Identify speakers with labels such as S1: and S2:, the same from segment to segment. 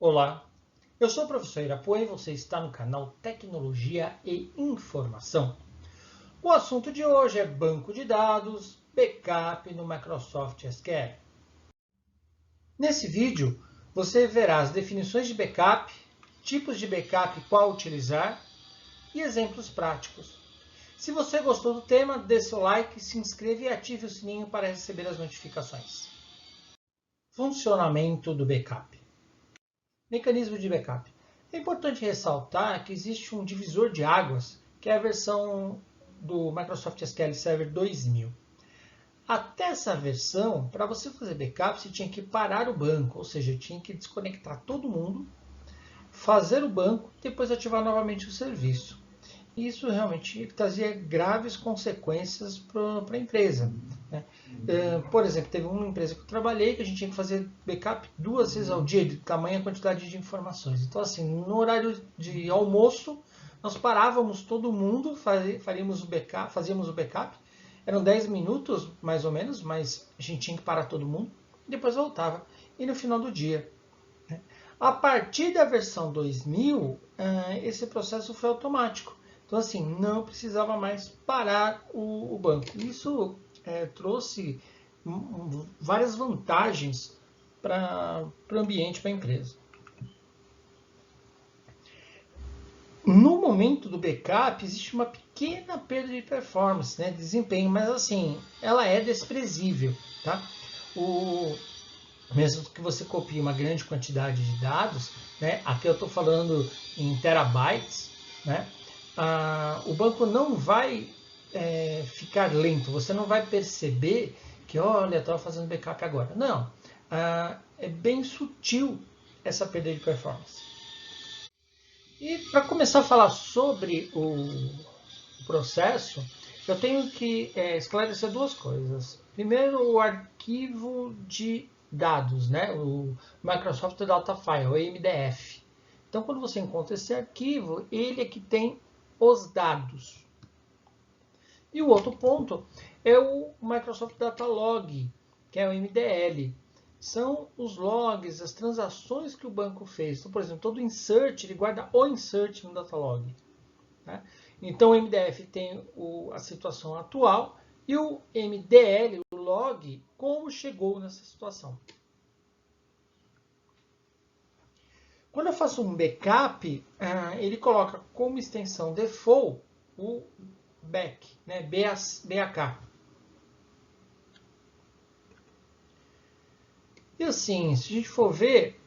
S1: Olá, eu sou o professor Irapuã e você está no canal Tecnologia e Informação. O assunto de hoje é banco de dados, backup no Microsoft SQL. Nesse vídeo, você verá as definições de backup, tipos de backup e qual utilizar e exemplos práticos. Se você gostou do tema, dê seu like, se inscreva e ative o sininho para receber as notificações. Funcionamento do backup. Mecanismo de backup. É importante ressaltar que existe um divisor de águas, que é a versão do Microsoft SQL Server 2000. Até essa versão, para você fazer backup, você tinha que parar o banco, ou seja, tinha que desconectar todo mundo, fazer o banco e depois ativar novamente o serviço. Isso realmente trazia graves consequências para a empresa. Né? Por exemplo, teve uma empresa que eu trabalhei que a gente tinha que fazer backup 2 vezes ao dia, de tamanha quantidade de informações. Então, assim, no horário de almoço, nós parávamos todo mundo, fazíamos o backup. Eram 10 minutos, mais ou menos, mas a gente tinha que parar todo mundo. E depois voltava. E no final do dia. Né? A partir da versão 2000, esse processo foi automático. Então, assim, não precisava mais parar o banco. Isso trouxe várias vantagens para o ambiente, para a empresa. No momento do backup, existe uma pequena perda de performance, né, de desempenho, mas assim, ela é desprezível. Tá? Mesmo que você copie uma grande quantidade de dados, né, aqui eu estou falando em terabytes, né, o banco não vai ficar lento, você não vai perceber que, olha, estava fazendo backup agora. Não, é bem sutil essa perda de performance. E para começar a falar sobre o processo, eu tenho que esclarecer duas coisas. Primeiro, o arquivo de dados, né? O Microsoft Data File, o MDF. Então, quando você encontra esse arquivo, ele é que tem os dados. E o outro ponto é o Microsoft Data Log, que é o MDL. São os logs, as transações que o banco fez. Então, por exemplo, todo insert, ele guarda o insert no data log. Né? Então, o MDF tem a situação atual e o MDL, o log, como chegou nessa situação. Quando eu faço um backup, ele coloca como extensão default o back, né? BAK. E assim, se a gente for ver,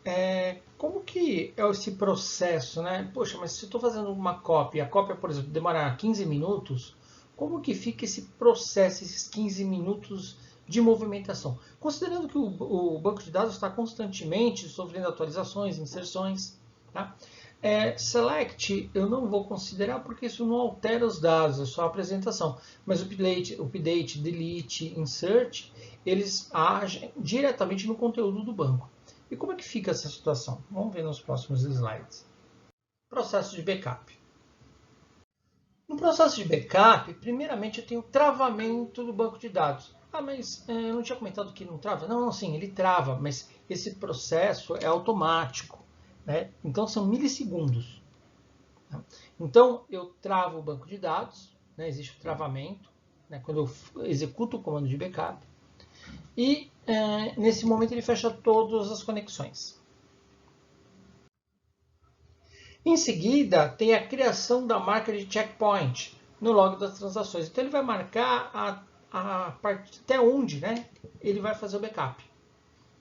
S1: como que é esse processo, né? Poxa, mas se eu estou fazendo uma cópia, a cópia, por exemplo, demorar 15 minutos, como que fica esse processo, esses 15 minutos de movimentação? Considerando que o banco de dados está constantemente sofrendo atualizações, inserções, tá? Select eu não vou considerar porque isso não altera os dados, é só a apresentação. Mas update, delete, insert, eles agem diretamente no conteúdo do banco. E como é que fica essa situação? Vamos ver nos próximos slides. Processo de backup. No processo de backup, primeiramente eu tenho o travamento do banco de dados. Mas eu não tinha comentado que não trava? Não, sim, ele trava, mas esse processo é automático. Né? Então são milissegundos. Tá? Então eu travo o banco de dados, né? Existe o travamento, né? Quando eu executo o comando de backup. E nesse momento ele fecha todas as conexões. Em seguida, tem a criação da marca de checkpoint no log das transações. Então ele vai marcar a parte até onde, né, ele vai fazer o backup,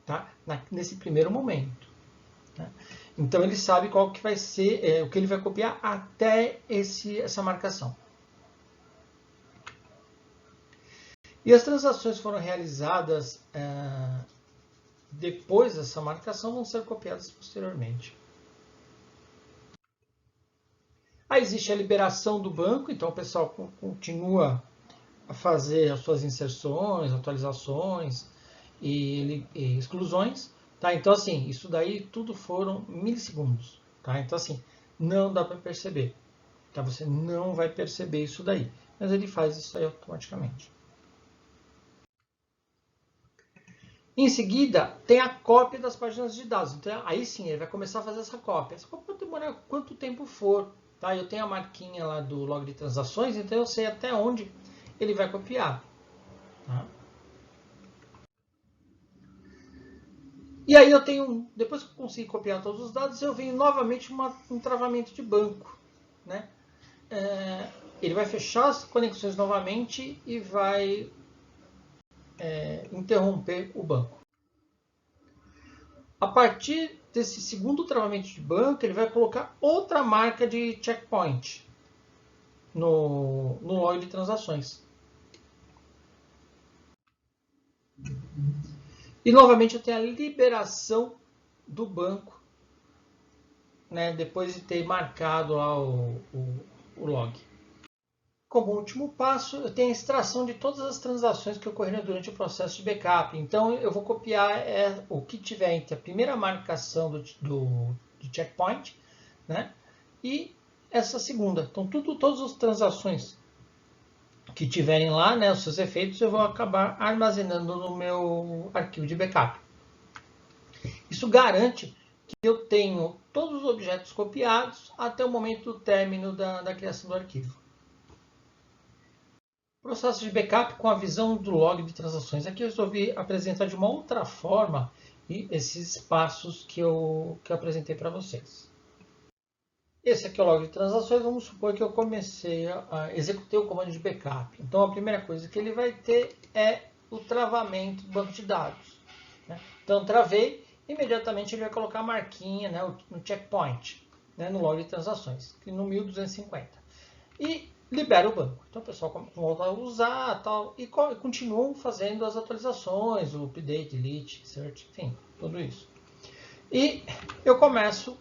S1: tá? Nesse primeiro momento. Tá? Então ele sabe qual que vai ser, o que ele vai copiar até essa marcação. E as transações foram realizadas depois dessa marcação vão ser copiadas posteriormente. Aí existe a liberação do banco, então o pessoal continua a fazer as suas inserções, atualizações e exclusões. Tá? Então, assim, isso daí tudo foram milissegundos. Tá? Então, assim, não dá para perceber. Tá? Você não vai perceber isso daí. Mas ele faz isso aí automaticamente. Em seguida, tem a cópia das páginas de dados. Então, aí sim, ele vai começar a fazer essa cópia. Essa cópia pode demorar quanto tempo for. Tá? Eu tenho a marquinha lá do log de transações, então eu sei até onde ele vai copiar. Tá? E aí eu tenho, depois que eu consigo copiar todos os dados, eu venho novamente um travamento de banco. Né? Ele vai fechar as conexões novamente e vai interromper o banco. A partir desse segundo travamento de banco, ele vai colocar outra marca de checkpoint no log de transações. E novamente eu tenho a liberação do banco, né, depois de ter marcado lá o log. Como último passo, eu tenho a extração de todas as transações que ocorreram durante o processo de backup. Então, eu vou copiar o que tiver entre a primeira marcação do checkpoint, né, e essa segunda. Então, todas as transações que tiverem lá, né, os seus efeitos, eu vou acabar armazenando no meu arquivo de backup. Isso garante que eu tenho todos os objetos copiados até o momento do término da criação do arquivo. Processo de backup com a visão do log de transações. Aqui eu resolvi apresentar de uma outra forma esses passos que eu apresentei para vocês. Esse aqui é o log de transações. Vamos supor que eu executei o comando de backup. Então a primeira coisa que ele vai ter é o travamento do banco de dados. Né? Então travei, imediatamente ele vai colocar a marquinha, né, no checkpoint, né, no log de transações, no 1250. E libera o banco. Então o pessoal volta a usar tal, e continuam fazendo as atualizações, o update, delete, search, enfim, tudo isso. E eu começo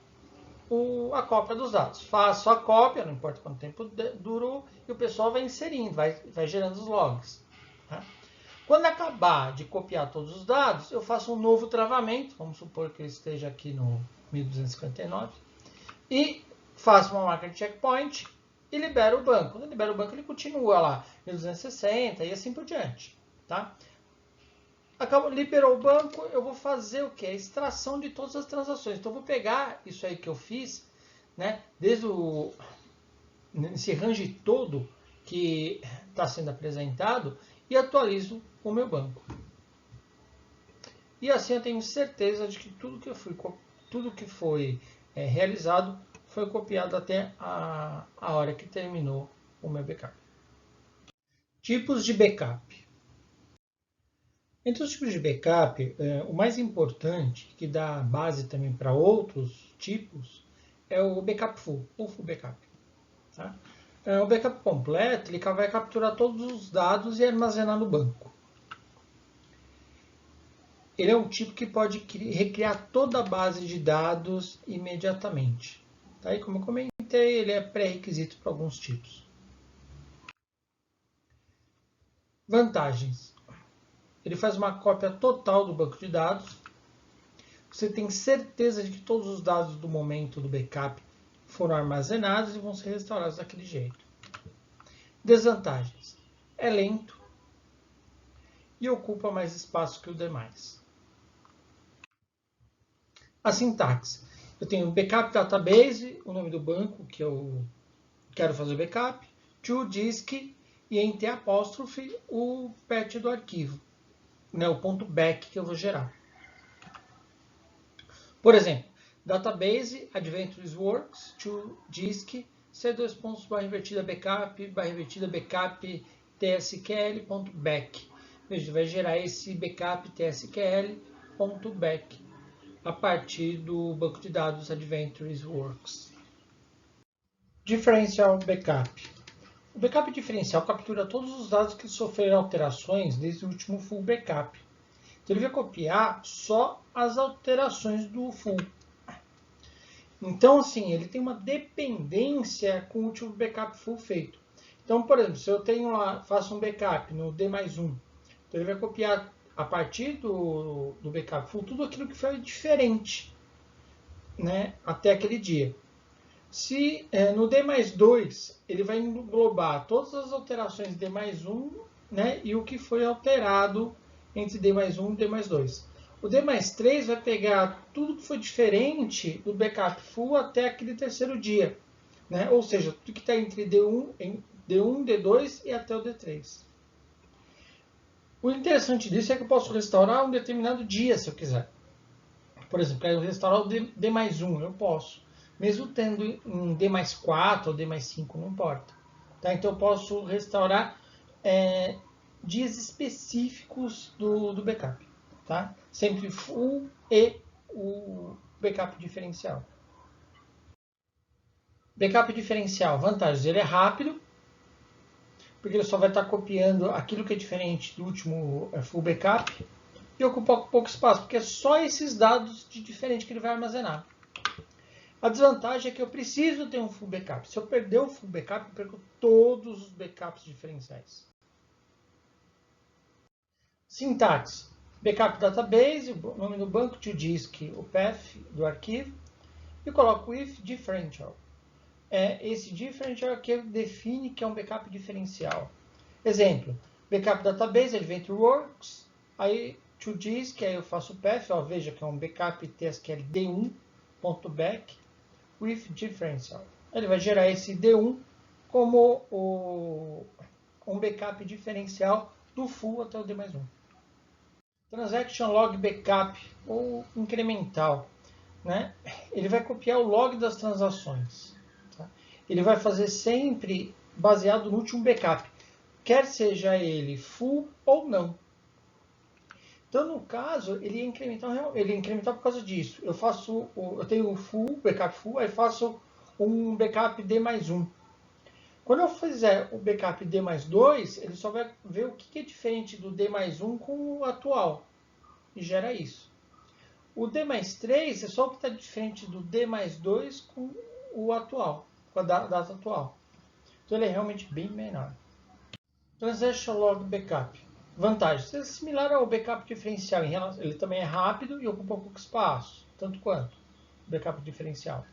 S1: a cópia dos dados. Faço a cópia, não importa quanto tempo durou, e o pessoal vai inserindo, vai gerando os logs. Tá? Quando acabar de copiar todos os dados, eu faço um novo travamento, vamos supor que ele esteja aqui no 1259, e faço uma marca de checkpoint e libero o banco. Quando eu libero o banco, ele continua lá, 1260 e assim por diante. Tá? Liberou o banco, eu vou fazer o que? A extração de todas as transações. Então, eu vou pegar isso aí que eu fiz, né, desde esse range todo que está sendo apresentado e atualizo o meu banco. E assim eu tenho certeza de que tudo que foi realizado foi copiado até a hora que terminou o meu backup. Tipos de backup. Entre os tipos de backup, o mais importante, que dá base também para outros tipos, é o backup full, ou full backup. Tá? O backup completo ele vai capturar todos os dados e armazenar no banco. Ele é um tipo que pode recriar toda a base de dados imediatamente. Tá? E como eu comentei, ele é pré-requisito para alguns tipos. Vantagens. Ele faz uma cópia total do banco de dados. Você tem certeza de que todos os dados do momento do backup foram armazenados e vão ser restaurados daquele jeito. Desvantagens. É lento e ocupa mais espaço que o demais. A sintaxe. Eu tenho backup database, o nome do banco que eu quero fazer o backup, to disk e entre apóstrofe o path do arquivo, né, o ponto .back que eu vou gerar. Por exemplo, database adventures works to disk c2 pontos barra invertida backup tsql.back. Veja, vai gerar esse backup tsql.back a partir do banco de dados Adventures Works. Diferencial Backup. O backup diferencial captura todos os dados que sofreram alterações desde o último full backup. Então ele vai copiar só as alterações do full. Então, assim, ele tem uma dependência com o último backup full feito. Então, por exemplo, se eu tenho lá, faço um backup no D+1, então ele vai copiar a partir do backup full, tudo aquilo que foi diferente, né, até aquele dia. Se no D+2 ele vai englobar todas as alterações D+1, né, e o que foi alterado entre D mais 1 e D mais 2. O D mais 3 vai pegar tudo que foi diferente do backup full até aquele terceiro dia, né? Ou seja, tudo que está entre D1, D2 e até o D3. O interessante disso é que eu posso restaurar um determinado dia, se eu quiser. Por exemplo, quero restaurar o D mais 1, eu posso. Mesmo tendo um D mais 4 ou D mais 5, não importa. Tá? Então eu posso restaurar dias específicos do backup. Tá? Sempre full e o backup diferencial. Backup diferencial, vantagens, ele é rápido, porque ele só vai estar copiando aquilo que é diferente do último full backup, e ocupa pouco espaço, porque é só esses dados de diferente que ele vai armazenar. A desvantagem é que eu preciso ter um full backup. Se eu perder o full backup, eu perco todos os backups diferenciais. Sintaxe. Backup database, o nome do banco, to disk, o path do arquivo, e coloco if differential. Esse differential que define que é um backup diferencial. Exemplo, backup database, adventure works, aí to disk, aí eu faço o path, veja que é um backup tsql d1.back with differential. Ele vai gerar esse d1 como um backup diferencial do full até o d mais 1. Transaction log backup ou incremental, né? Ele vai copiar o log das transações. Tá? Ele vai fazer sempre baseado no último backup, quer seja ele full ou não. Então, no caso, ele é incremental por causa disso. Eu tenho o full, backup full, aí faço um backup D mais 1. Quando eu fizer o backup D mais 2, ele só vai ver o que é diferente do D mais 1 com o atual. E gera isso. O D mais 3 é só o que está diferente do D mais 2 com o atual, com a data atual. Então ele é realmente bem menor. Transaction Log Backup. Vantagens. É similar ao backup diferencial. Ele também é rápido e ocupa pouco espaço, tanto quanto o backup diferencial.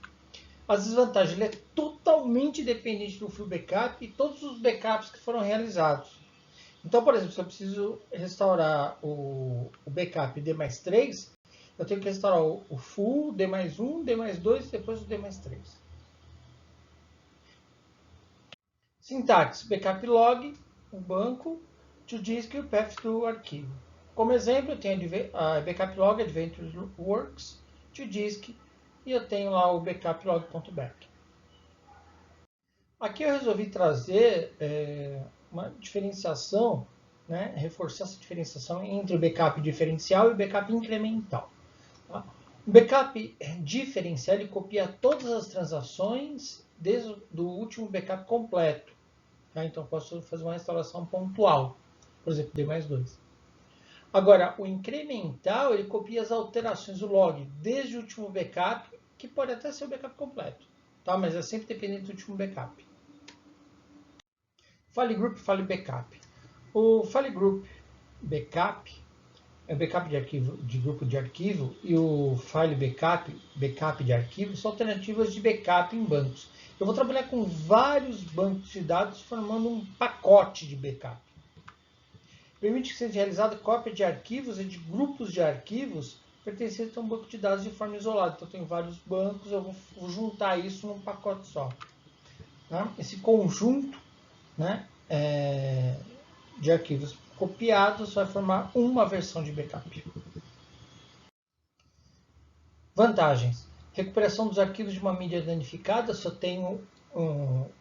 S1: As desvantagens. Ele é totalmente dependente do full backup e todos os backups que foram realizados. Então, por exemplo, se eu preciso restaurar o backup D mais 3, eu tenho que restaurar o full, D mais 1, D mais 2 e depois o D mais 3. Sintaxe, backup log, o banco, to disk e o path do arquivo. Como exemplo, eu tenho a backup log adventure works, to disk, e eu tenho lá o backup log.back. Aqui eu resolvi trazer uma diferenciação, né, reforçar essa diferenciação entre o backup diferencial e o backup incremental. Tá? O backup diferencial ele copia todas as transações desde o último backup completo. Tá? Então, eu posso fazer uma restauração pontual, por exemplo, D mais 2. Agora, o incremental, ele copia as alterações do log desde o último backup, que pode até ser o backup completo, tá? Mas é sempre dependente do último backup. File Group, File Backup. O File Group Backup é backup de arquivo, de grupo de arquivo, e o File Backup, backup de arquivo, são alternativas de backup em bancos. Eu vou trabalhar com vários bancos de dados formando um pacote de backup. Permite que seja realizada cópia de arquivos e de grupos de arquivos pertencentes a um banco de dados de forma isolada. Então, eu tenho vários bancos, eu vou juntar isso num pacote só. Tá? Esse conjunto, né, de arquivos copiados vai formar uma versão de backup. Vantagens. Recuperação dos arquivos de uma mídia danificada. Se eu tenho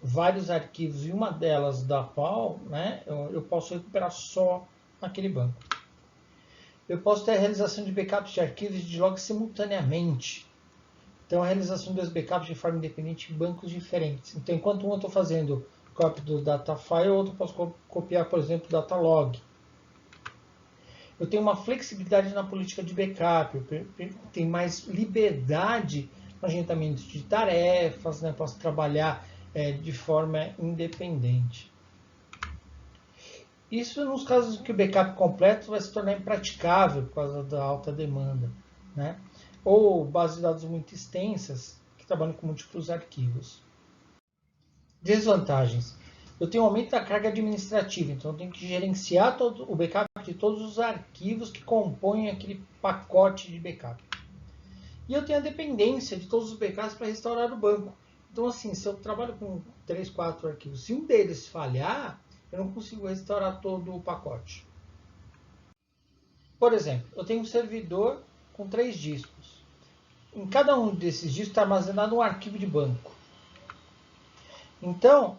S1: vários arquivos e uma delas da qual, né, eu posso recuperar só aquele banco. Eu posso ter a realização de backups de arquivos e de logs simultaneamente. Então, a realização dos backups de forma independente em bancos diferentes. Então, enquanto um eu estou fazendo copy do data file, o outro eu posso copiar, por exemplo, o data log. Eu tenho uma flexibilidade na política de backup, eu tenho mais liberdade no agendamento de tarefas, né? Posso trabalhar de forma independente. Isso nos casos em que o backup completo vai se tornar impraticável por causa da alta demanda, né? Ou bases de dados muito extensas que trabalham com múltiplos arquivos. Desvantagens. eu tenho um aumento da carga administrativa, então eu tenho que gerenciar todo o backup de todos os arquivos que compõem aquele pacote de backup. E eu tenho a dependência de todos os backups para restaurar o banco. Então, assim, se eu trabalho com 3, 4 arquivos, se um deles falhar, eu não consigo restaurar todo o pacote. Por exemplo, eu tenho um servidor com 3 discos. Em cada um desses discos está armazenado um arquivo de banco. Então,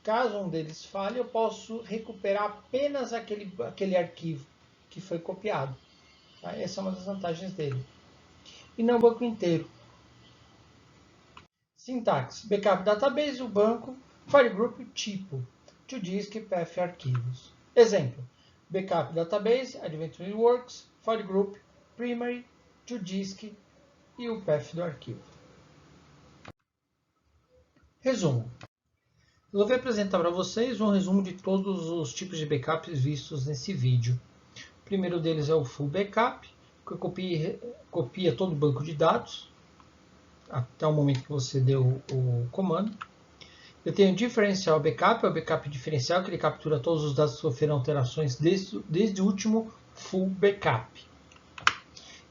S1: caso um deles falhe, eu posso recuperar apenas aquele arquivo que foi copiado. Tá? Essa é uma das vantagens dele. E não o banco inteiro. Sintaxe: backup database, o banco, file group, tipo, to disk, path, arquivos. Exemplo: backup database, Adventure Works, file group, primary, to disk e o path do arquivo. Resumo. Eu vou apresentar para vocês um resumo de todos os tipos de backups vistos nesse vídeo. O primeiro deles é o full backup, que copia todo o banco de dados, até o momento que você deu o comando. Eu tenho o differential backup, é o backup diferencial, que ele captura todos os dados que sofreram alterações desde o último full backup.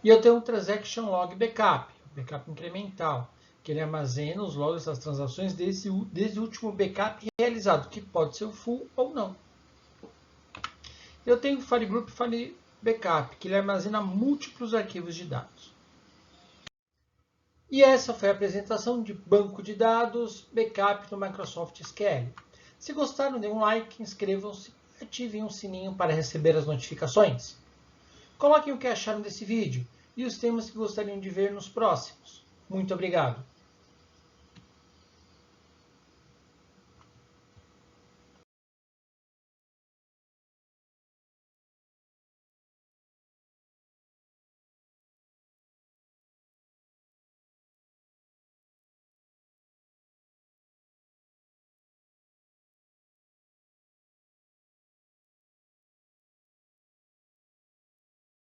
S1: E eu tenho o transaction log backup, backup incremental, que ele armazena os logs das transações desde o último backup realizado, que pode ser o full ou não. Eu tenho o file group file backup, que ele armazena múltiplos arquivos de dados. E essa foi a apresentação de banco de dados backup no Microsoft SQL. Se gostaram, dê um like, inscrevam-se e ativem o sininho para receber as notificações. Coloquem o que acharam desse vídeo e os temas que gostariam de ver nos próximos. Muito obrigado!